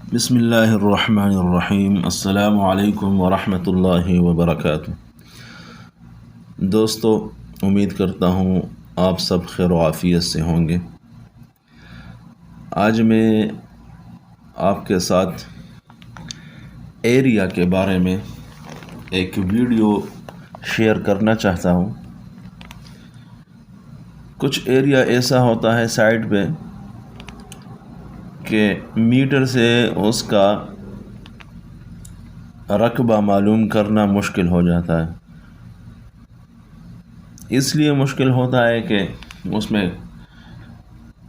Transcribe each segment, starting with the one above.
بسم اللہ الرحمن الرحیم۔ السلام علیکم ورحمۃ اللہ وبرکاتہ۔ دوستو، امید کرتا ہوں آپ سب خیر و عافیت سے ہوں گے۔ آج میں آپ کے ساتھ ایریا کے بارے میں ایک ویڈیو شیئر کرنا چاہتا ہوں۔ کچھ ایریا ایسا ہوتا ہے سائٹ پہ کہ میٹر سے اس کا رقبہ معلوم کرنا مشکل ہو جاتا ہے۔ اس لیے مشکل ہوتا ہے کہ اس میں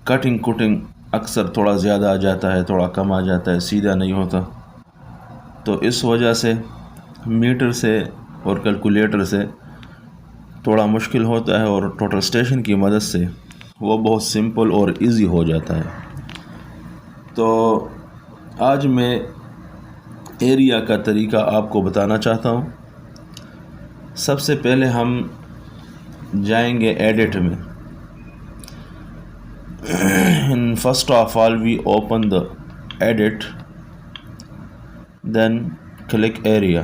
کٹنگ اکثر تھوڑا زیادہ آ جاتا ہے، تھوڑا کم آ جاتا ہے، سیدھا نہیں ہوتا۔ تو اس وجہ سے میٹر سے اور کیلکولیٹر سے تھوڑا مشکل ہوتا ہے، اور ٹوٹل اسٹیشن کی مدد سے وہ بہت سمپل اور ایزی ہو جاتا ہے۔ تو آج میں ایریا کا طریقہ آپ کو بتانا چاہتا ہوں۔ سب سے پہلے ہم جائیں گے ایڈٹ میں۔ First of all we open the edit, then click area.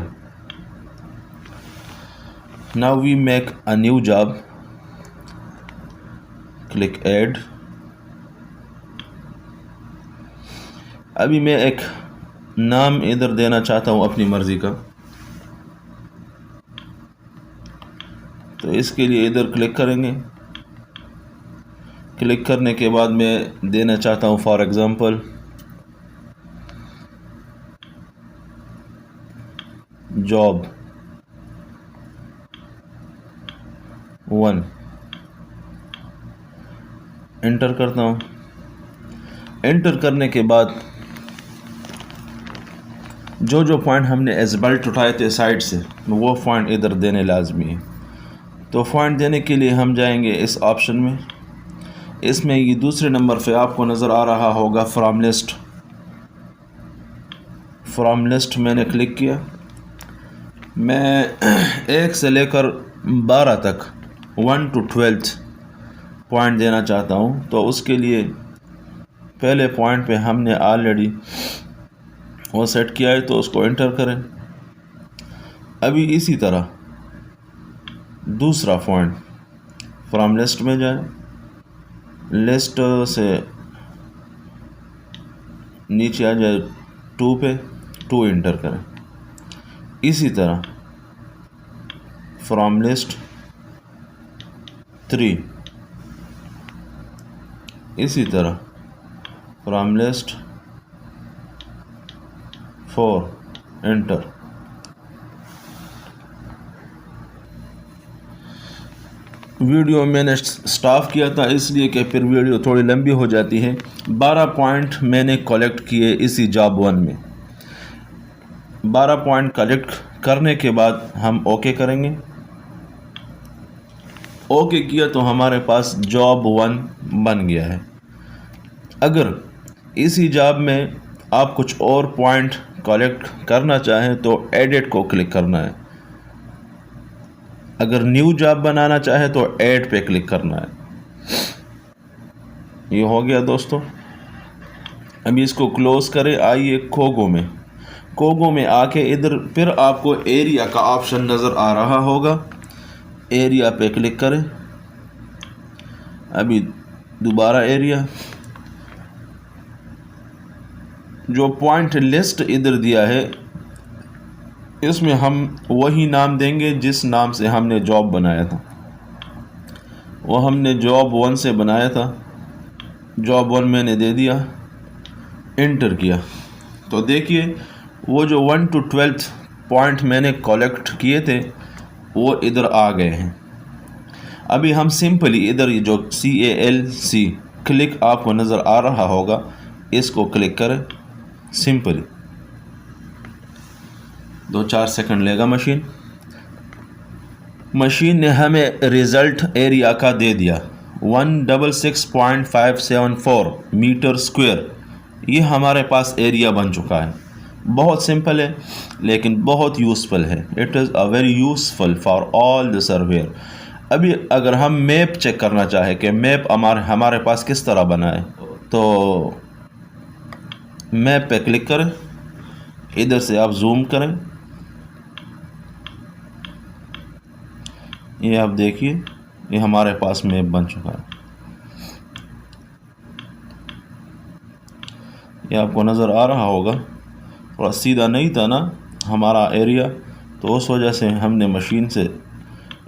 Now we make a new job, click add. ابھی میں ایک نام ادھر دینا چاہتا ہوں اپنی مرضی کا، تو اس کے لیے ادھر کلک کریں گے۔ کلک کرنے کے بعد میں دینا چاہتا ہوں فار ایگزامپل جاب 1۔ انٹر کرتا ہوں۔ انٹر کرنے کے بعد جو پوائنٹ ہم نے ایز بلٹ اٹھائے تھے سائڈ سے، وہ پوائنٹ ادھر دینے لازمی ہے۔ تو پوائنٹ دینے کے لیے ہم جائیں گے اس آپشن میں۔ اس میں یہ دوسرے نمبر پہ آپ کو نظر آ رہا ہوگا فرام لسٹ۔ فرام لسٹ میں نے کلک کیا۔ میں 1 سے لے کر 12 تک 1 to 12 پوائنٹ دینا چاہتا ہوں۔ تو اس کے لیے پہلے پوائنٹ پہ ہم نے آلریڈی وہ سیٹ کیا ہے، تو اس کو انٹر کریں۔ ابھی اسی طرح دوسرا پوائنٹ فرام لسٹ میں جائیں، لسٹ سے نیچے آ جائے 2 پہ، 2 انٹر کریں۔ اسی طرح فرام لسٹ 3، اسی طرح فرام لسٹ 4 انٹر۔ ویڈیو میں نے سٹاف کیا تھا اس لیے کہ پھر ویڈیو تھوڑی لمبی ہو جاتی ہے۔ 12 پوائنٹ میں نے کلیکٹ کیے اسی جاب 1 میں۔ 12 پوائنٹ کلیکٹ کرنے کے بعد ہم اوکے کریں گے۔ اوکے کیا تو ہمارے پاس جاب 1 بن گیا ہے۔ اگر اسی جاب میں آپ کچھ اور پوائنٹ کلیکٹ کرنا چاہیں تو ایڈٹ کو کلک کرنا ہے۔ اگر نیو جاب بنانا چاہے تو ایڈ پہ کلک کرنا ہے۔ یہ ہو گیا دوستو۔ ابھی اس کو کلوز کریں۔ آئیے کوگو میں آ کے ادھر پھر آپ کو ایریا کا آپشن نظر آ رہا ہوگا، ایریا پہ کلک کریں۔ ابھی دوبارہ ایریا، جو پوائنٹ لسٹ ادھر دیا ہے اس میں ہم وہی نام دیں گے جس نام سے ہم نے جاب بنایا تھا۔ وہ ہم نے جاب 1 سے بنایا تھا، جاب 1 میں نے دے دیا، انٹر کیا۔ تو دیکھیے وہ جو 1 to 12 پوائنٹ میں نے کلیکٹ کیے تھے وہ ادھر آ گئے ہیں۔ ابھی ہم سمپلی ادھر یہ جو CALC کلک آپ کو نظر آ رہا ہوگا، اس کو کلک کریں سمپلی۔ 2-4 سیکنڈ لے گا مشین نے ہمیں رزلٹ ایریا کا دے دیا 166.574 میٹر اسکوائر۔ یہ ہمارے پاس ایریا بن چکا ہے۔ بہت سمپل ہے لیکن بہت یوزفل ہے۔ It is a very useful for all the surveyor. ابھی اگر ہم میپ چیک کرنا چاہیں کہ میپ ہمارے پاس کس طرح بنا ہے، تو میپ پہ کلک کریں، ادھر سے آپ زوم کریں، یہ آپ دیکھیے یہ ہمارے پاس میپ بن چکا ہے، یہ آپ کو نظر آ رہا ہوگا۔ تھوڑا سیدھا نہیں تھا نا ہمارا ایریا، تو اس وجہ سے ہم نے مشین سے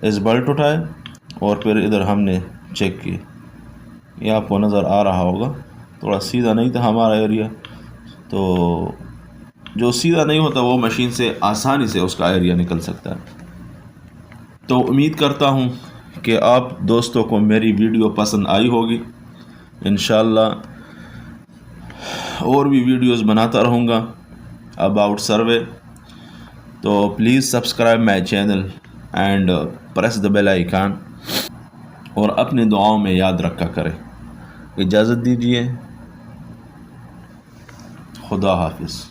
اس بلٹ اٹھائے اور پھر ادھر ہم نے چیک کی، یہ آپ کو نظر آ رہا ہوگا۔ تھوڑا سیدھا نہیں تھا ہمارا ایریا، تو جو سیدھا نہیں ہوتا وہ مشین سے آسانی سے اس کا ایریا نکل سکتا ہے۔ تو امید کرتا ہوں کہ آپ دوستوں کو میری ویڈیو پسند آئی ہوگی، انشاءاللہ اور بھی ویڈیوز بناتا رہوں گا اباؤٹ سروے۔ تو please subscribe my channel and press the bell icon, اور اپنے دعاؤں میں یاد رکھا کریں۔ اجازت دیجیے، خدا حافظ۔